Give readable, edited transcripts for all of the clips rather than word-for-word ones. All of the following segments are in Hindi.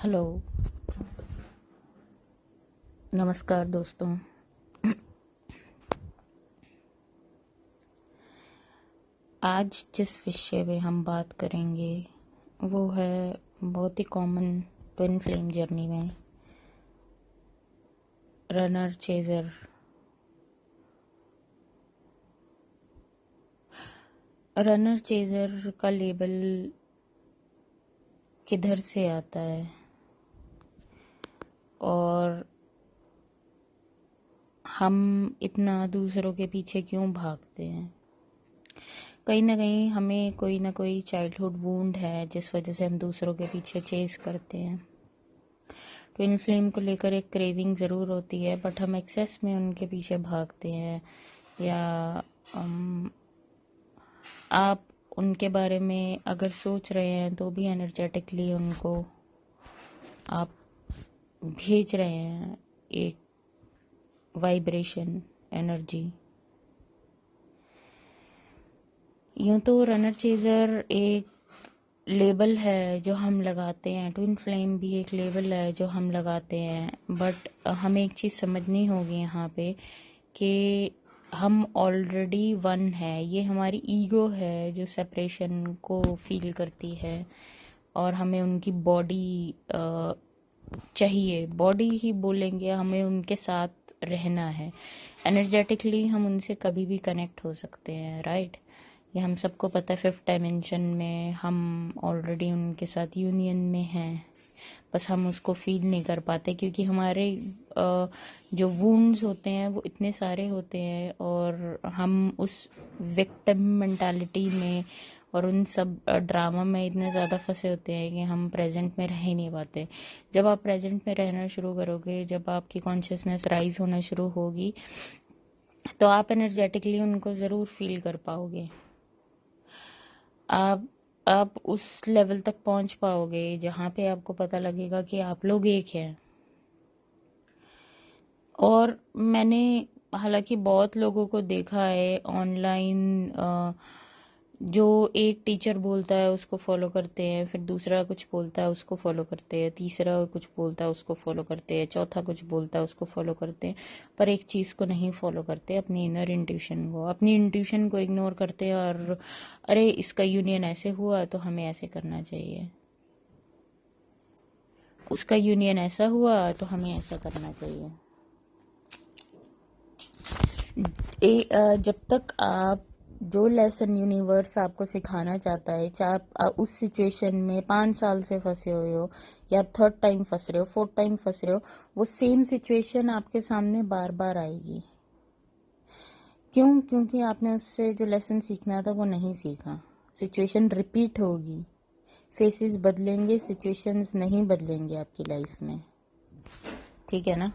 हेलो, नमस्कार दोस्तों। आज जिस विषय पे हम बात करेंगे वो है बहुत ही कॉमन ट्विन फ्लेम जर्नी में रनर चेजर। रनर चेजर का लेबल किधर से आता है और हम इतना दूसरों के पीछे क्यों भागते हैं? कहीं ना कहीं हमें कोई ना कोई चाइल्डहुड वूंड है जिस वजह से हम दूसरों के पीछे चेस करते हैं। ट्विन फ्लेम को लेकर एक क्रेविंग ज़रूर होती है, बट हम एक्सेस में उनके पीछे भागते हैं। या आप उनके बारे में अगर सोच रहे हैं तो भी एनर्जेटिकली उनको आप भेज रहे हैं एक वाइब्रेशन, एनर्जी। यूं तो रनर चेजर एक लेबल है जो हम लगाते हैं, ट्विन फ्लेम भी एक लेबल है जो हम लगाते हैं, बट हमें एक चीज़ समझनी होगी यहाँ पे कि हम ऑलरेडी वन है। ये हमारी ईगो है जो सेपरेशन को फील करती है और हमें उनकी बॉडी चाहिए। बॉडी ही बोलेंगे, हमें उनके साथ रहना है। एनर्जेटिकली हम उनसे कभी भी कनेक्ट हो सकते हैं, राइट? ये हम सबको पता है। फिफ्थ डायमेंशन में हम ऑलरेडी उनके साथ यूनियन में हैं, बस हम उसको फील नहीं कर पाते क्योंकि हमारे जो वुंड्स होते हैं वो इतने सारे होते हैं और हम उस विक्टिम मेंटालिटी में और उन सब ड्रामा में इतने ज़्यादा फंसे होते हैं कि हम प्रेजेंट में रह ही नहीं पाते। जब आप प्रेजेंट में रहना शुरू करोगे, जब आपकी कॉन्शियसनेस राइज होना शुरू होगी, तो आप एनर्जेटिकली उनको ज़रूर फील कर पाओगे। आप उस लेवल तक पहुंच पाओगे जहां पे आपको पता लगेगा कि आप लोग एक हैं। और मैंने हालांकि बहुत लोगों को देखा है ऑनलाइन, जो एक टीचर बोलता है उसको फॉलो करते हैं, फिर दूसरा कुछ बोलता है उसको फॉलो करते हैं, तीसरा कुछ बोलता है उसको फॉलो करते हैं, चौथा कुछ बोलता है उसको फॉलो करते हैं, पर एक चीज़ को नहीं फॉलो करते, अपनी इनर इंट्यूशन को। अपनी इंट्यूशन को इग्नोर करते हैं और अरे इसका यूनियन ऐसे हुआ तो हमें ऐसे करना चाहिए, उसका यूनियन ऐसा हुआ तो हमें ऐसा करना चाहिए। जब तक आप जो लेसन यूनिवर्स आपको सिखाना चाहता है, चाहे आप उस सिचुएशन में 5 साल से फंसे हुए हो या थर्ड टाइम फंस रहे हो, फोर्थ टाइम फंस रहे हो, वो सेम सिचुएशन आपके सामने बार बार आएगी। क्यों? क्योंकि आपने उससे जो लेसन सीखना था वो नहीं सीखा। सिचुएशन रिपीट होगी, फेसेस बदलेंगे, सिचुएशंस नहीं बदलेंगे आपकी लाइफ में। ठीक है ना?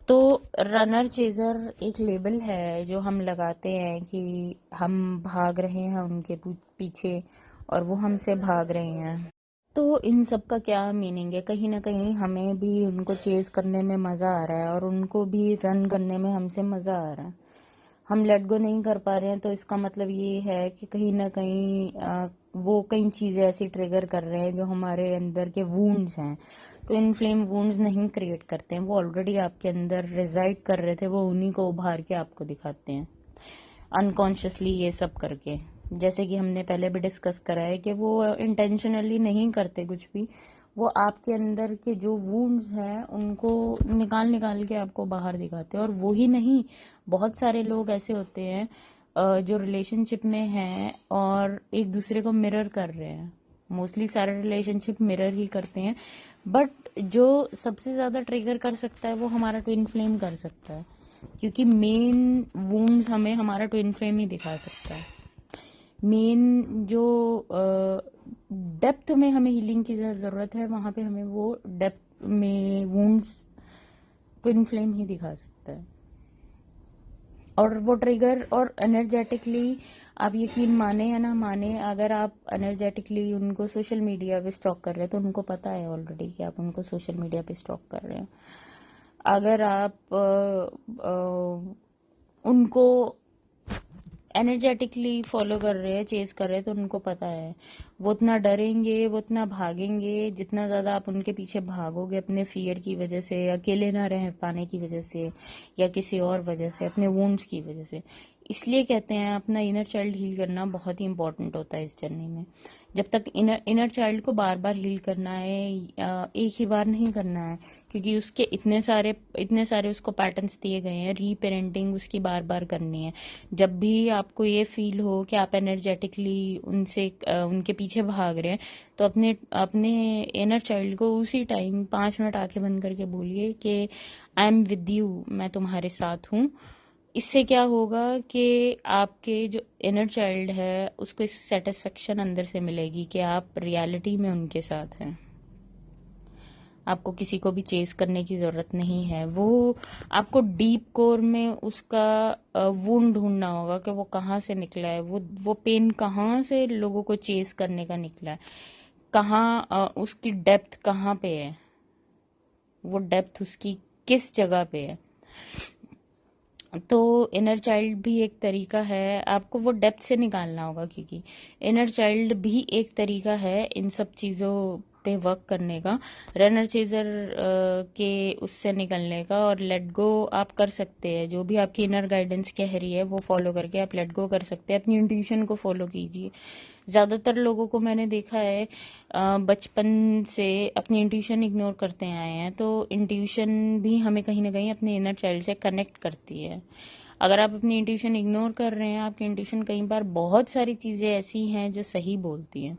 तो रनर चेजर एक लेबल है जो हम लगाते हैं कि हम भाग रहे हैं उनके पीछे और वो हमसे भाग रहे हैं। तो इन सब का क्या मीनिंग है? कहीं ना कहीं हमें भी उनको चेज करने में मज़ा आ रहा है और उनको भी रन करने में हमसे मज़ा आ रहा है। हम लेट गो नहीं कर पा रहे हैं, तो इसका मतलब ये है कि कहीं ना कहीं वो कई चीज़ें ऐसी ट्रिगर कर रहे हैं जो हमारे अंदर के वूंड्स हैं। ट्विन फ्लेम वुंड्स नहीं क्रिएट करते हैं, वो ऑलरेडी आपके अंदर रिजाइड कर रहे थे, वो उन्हीं को उभार के आपको दिखाते हैं अनकॉन्शियसली ये सब करके। जैसे कि हमने पहले भी डिस्कस करा है कि वो इंटेंशनली नहीं करते कुछ भी, वो आपके अंदर के जो वुंड्स हैं उनको निकाल निकाल के आपको बाहर दिखाते हैं। और वो ही नहीं, बहुत सारे लोग ऐसे होते हैं जो रिलेशनशिप में हैं और एक दूसरे को मिरर कर रहे हैं। मोस्टली सारे रिलेशनशिप मिरर ही करते हैं, बट जो सबसे ज़्यादा ट्रिगर कर सकता है वो हमारा ट्विन फ्लेम कर सकता है, क्योंकि मेन वुंड्स हमें हमारा ट्विन फ्लेम ही दिखा सकता है। मेन जो डेप्थ में हमें हीलिंग की ज़रूरत है, वहाँ पे हमें वो डेप्थ में वुंड्स ट्विन फ्लेम ही दिखा सकता है। और वो ट्रिगर और एनर्जेटिकली, आप यकीन माने या ना माने, अगर आप एनर्जेटिकली उनको सोशल मीडिया पे स्टॉक कर रहे हैं तो उनको पता है ऑलरेडी कि आप उनको सोशल मीडिया पे स्टॉक कर रहे हैं। अगर आप उनको एनर्जेटिकली फॉलो कर रहे हैं, चेज कर रहे हैं, तो उनको पता है वो उतना डरेंगे, वो उतना भागेंगे, जितना ज़्यादा आप उनके पीछे भागोगे अपने फियर की वजह से, अकेले ना रह पाने की वजह से, या किसी और वजह से, अपने वुंड्स की वजह से। इसलिए कहते हैं अपना इनर चाइल्ड हील करना बहुत ही इंपॉर्टेंट होता है इस जर्नी में। जब तक इनर चाइल्ड को बार बार हील करना है, एक ही बार नहीं करना है, क्योंकि उसके इतने सारे उसको पैटर्न्स दिए गए हैं। रीपेरेंटिंग उसकी बार बार करनी है। जब भी आपको ये फील हो कि आप एनर्जेटिकली उनके पीछे भाग रहे हैं, तो अपने अपने इनर चाइल्ड को उसी टाइम 5 मिनट आंखें बंद करके बोलिए कि आई एम विद यू, मैं तुम्हारे साथ हूँ। इससे क्या होगा कि आपके जो इनर चाइल्ड है उसको इस सेटिस्फेक्शन अंदर से मिलेगी कि आप रियलिटी में उनके साथ हैं। आपको किसी को भी चेस करने की ज़रूरत नहीं है। वो आपको डीप कोर में उसका वुंड ढूंढना होगा कि वो कहाँ से निकला है, वो पेन कहाँ से लोगों को चेस करने का निकला है, कहाँ उसकी डेप्थ कहाँ पे है, वो डेप्थ उसकी किस जगह पे है। तो इनर चाइल्ड भी एक तरीका है, आपको वो डेप्थ से निकालना होगा, क्योंकि इनर चाइल्ड भी एक तरीका है इन सब चीज़ों पे वर्क करने का, रनर चेजर के उससे निकलने का। और लेट गो आप कर सकते हैं, जो भी आपकी इनर गाइडेंस कह रही है वो फॉलो करके आप लेट गो कर सकते हैं। अपनी इंट्यूशन को फॉलो कीजिए। ज़्यादातर लोगों को मैंने देखा है बचपन से अपनी इंट्यूशन इग्नोर करते आए हैं, तो इंट्यूशन भी हमें कहीं ना कहीं अपने इनर चाइल्ड से कनेक्ट करती है। अगर आप अपनी इंट्यूशन इग्नोर कर रहे हैं, आपकी इंट्यूशन कई बार बहुत सारी चीज़ें ऐसी हैं जो सही बोलती हैं,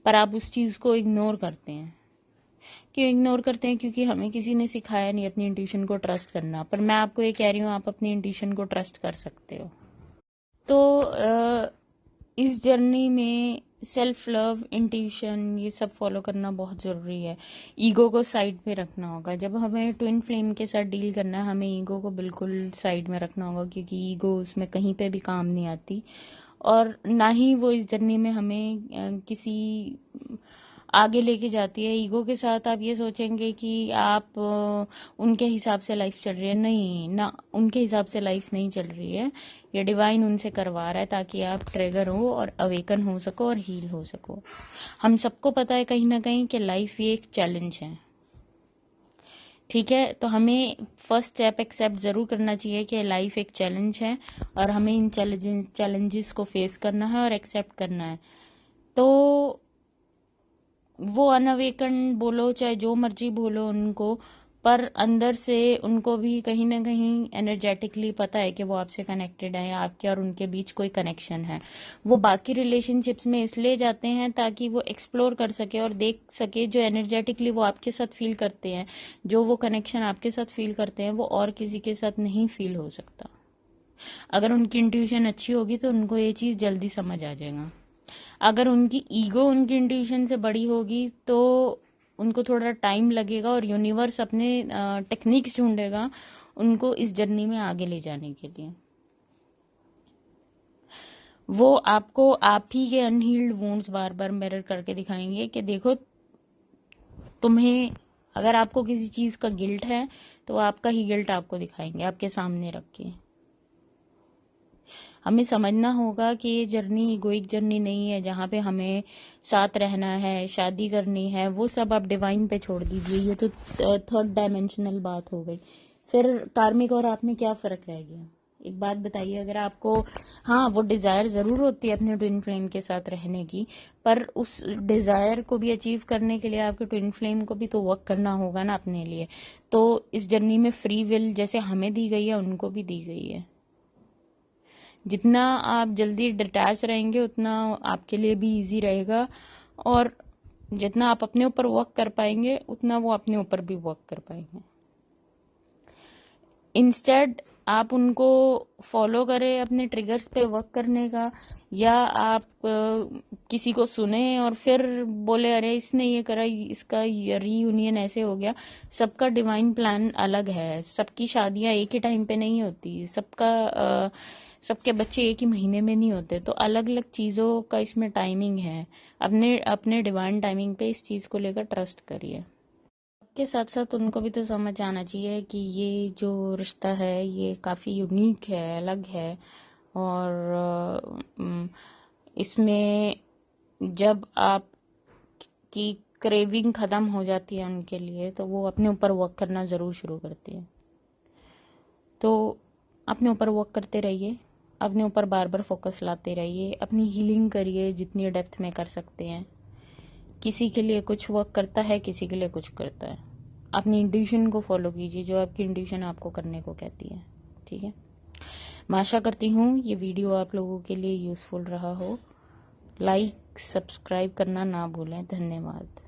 पर आप उस चीज़ को इग्नोर करते हैं। क्यों इग्नोर करते हैं? क्योंकि हमें किसी ने सिखाया नहीं अपनी इंट्यूशन को ट्रस्ट करना। पर मैं आपको ये कह रही हूँ, आप अपनी इंट्यूशन को ट्रस्ट कर सकते हो। तो इस जर्नी में सेल्फ लव, इंट्यूशन, ये सब फॉलो करना बहुत ज़रूरी है। ईगो को साइड में रखना होगा। जब हमें ट्विन फ्लेम के साथ डील करना है, हमें ईगो को बिल्कुल साइड में रखना होगा, क्योंकि ईगो उसमें कहीं पे भी काम नहीं आती, और ना ही वो इस जर्नी में हमें किसी आगे लेके जाती है। ईगो के साथ आप ये सोचेंगे कि आप उनके हिसाब से लाइफ चल रही है, नहीं ना, उनके हिसाब से लाइफ नहीं चल रही है। ये डिवाइन उनसे करवा रहा है ताकि आप ट्रिगर हो और अवेकन हो सको और हील हो सको। हम सबको पता है कहीं ना कहीं कि लाइफ ये एक चैलेंज है, ठीक है? तो हमें फर्स्ट स्टेप एक्सेप्ट ज़रूर करना चाहिए कि लाइफ एक चैलेंज है, और हमें इन चैलेंजेस को फेस करना है और एक्सेप्ट करना है। तो वो अनअवेकन बोलो चाहे जो मर्जी बोलो उनको, पर अंदर से उनको भी कहीं ना कहीं एनर्जेटिकली पता है कि वो आपसे कनेक्टेड है, आपके और उनके बीच कोई कनेक्शन है। वो बाकी रिलेशनशिप्स में इसलिए जाते हैं ताकि वो एक्सप्लोर कर सके और देख सके जो एनर्जेटिकली वो आपके साथ फील करते हैं, जो वो कनेक्शन आपके साथ फील करते हैं, वो और किसी के साथ नहीं फील हो सकता। अगर उनकी इंट्यूशन अच्छी होगी तो उनको ये चीज़ जल्दी समझ आ जाएगा। अगर उनकी ईगो उनकी इंट्यूशन से बड़ी होगी तो उनको थोड़ा टाइम लगेगा, और यूनिवर्स अपने टेक्निक्स ढूंढेगा उनको इस जर्नी में आगे ले जाने के लिए। वो आपको आप ही के अनहील्ड वुंड्स बार बार मिरर करके दिखाएंगे कि देखो, तुम्हें अगर आपको किसी चीज़ का गिल्ट है तो वो आपका ही गिल्ट आपको दिखाएंगे, आपके सामने रख के। हमें समझना होगा कि ये जर्नी इगोइक जर्नी नहीं है जहाँ पे हमें साथ रहना है, शादी करनी है, वो सब आप डिवाइन पे छोड़ दीजिए। ये तो थर्ड डायमेंशनल बात हो गई। फिर कार्मिक और आप में क्या फ़र्क रह गया? एक बात बताइए, अगर आपको, हाँ, वो डिज़ायर ज़रूर होती है अपने ट्विन फ्लेम के साथ रहने की, पर उस डिज़ायर को भी अचीव करने के लिए आपके ट्विन फ्लेम को भी तो वर्क करना होगा ना अपने लिए। तो इस जर्नी में फ्री विल जैसे हमें दी गई है, उनको भी दी गई है। जितना आप जल्दी डिटैच रहेंगे उतना आपके लिए भी इजी रहेगा, और जितना आप अपने ऊपर वर्क कर पाएंगे उतना वो अपने ऊपर भी वर्क कर पाएंगे। इंस्टेड आप उनको फॉलो करें अपने ट्रिगर्स पे वर्क करने का, या आप किसी को सुने और फिर बोले अरे इसने ये करा, इसका रीयूनियन ऐसे हो गया। सबका डिवाइन प्लान अलग है, सबकी शादियां एक ही टाइम पे नहीं होती, सबके बच्चे एक ही महीने में नहीं होते, तो अलग अलग चीज़ों का इसमें टाइमिंग है। अपने अपने डिवाइन टाइमिंग पे इस चीज़ को लेकर ट्रस्ट करिए। के साथ साथ उनको भी तो समझ आना चाहिए कि ये जो रिश्ता है ये काफ़ी यूनिक है, अलग है, और इसमें जब आप की क्रेविंग ख़त्म हो जाती है उनके लिए, तो वो अपने ऊपर वर्क करना ज़रूर शुरू करती है। तो अपने ऊपर वर्क करते रहिए, अपने ऊपर बार बार फोकस लाते रहिए, अपनी हीलिंग करिए जितनी डेप्थ में कर सकते हैं। किसी के लिए कुछ वर्क करता है, किसी के लिए कुछ करता है। अपनी इंट्यूशन को फॉलो कीजिए, जो आपकी इंट्यूशन आपको करने को कहती है। ठीक है, मैं आशा करती हूँ ये वीडियो आप लोगों के लिए यूज़फुल रहा हो। लाइक सब्सक्राइब करना ना भूलें। धन्यवाद।